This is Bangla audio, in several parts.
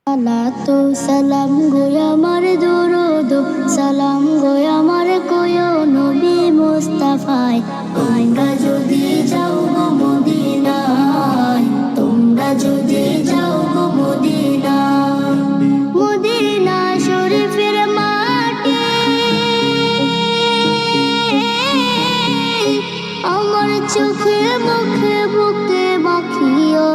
সালাতু সালাম গো আমার দরুদ সালাম গো আমার কোয় নবী মুস্তাফায়। তোমরা যদি যাও গো মদিনায়, তোমরা যদি যাও গো মদিনায়, মদিনা শরীফের মাটি আমার চোখে মুখে বুকে মাখিও।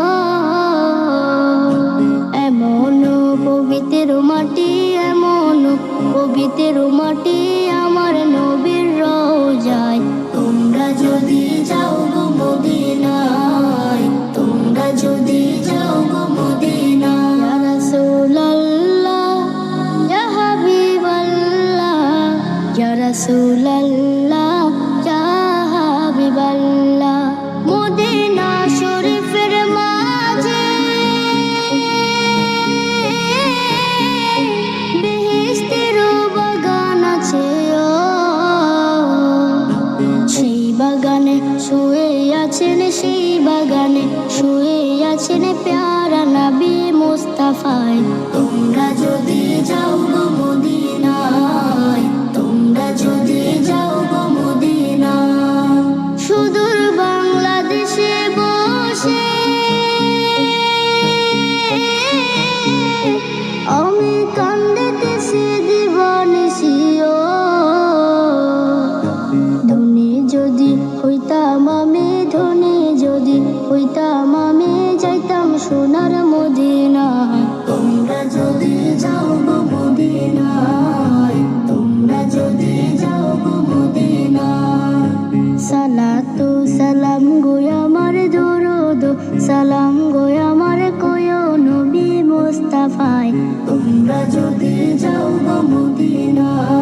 পবিত্র মাটি, এমন পবিত্র মাটি আমার নবীর রওজায়। তোমরা যদি যাও গো মদিনায়, তোমরা যদি যাও গো মদিনায়। ইয়া রাসূলুল্লাহ ইয়া হাবিবাল্লাহ, ইয়া রাসূলুল্লাহ ইয়া হাবিবাল্লাহ। মদিনা শরীফের মাঝে শুয়ে আছেন, সেই বাগানে শুয়ে আছেন প্যারা নবী মুস্তাফায়। তোমরা যদি যাও গো মদিনায়, তোমরা যদি যাও গো মদিনায়। সুদূর বাংলাদেশে বসে আমি কান্দিতেছি দিবানিশিও। ধনী যদি হইতাম আমি, ধনী যদি হইতাম আমি, যাইতাম সোনার মদিনায়। তোমরা যদি যাও গো মদিনায়, তোমরা যদি যাও গো মদিনায়। সালাতু সালাম গো আমার দরুদ সালাম গো আমার কোয় নবী মুস্তাফায়। তোমরা যদি যাও গো মদিনায়।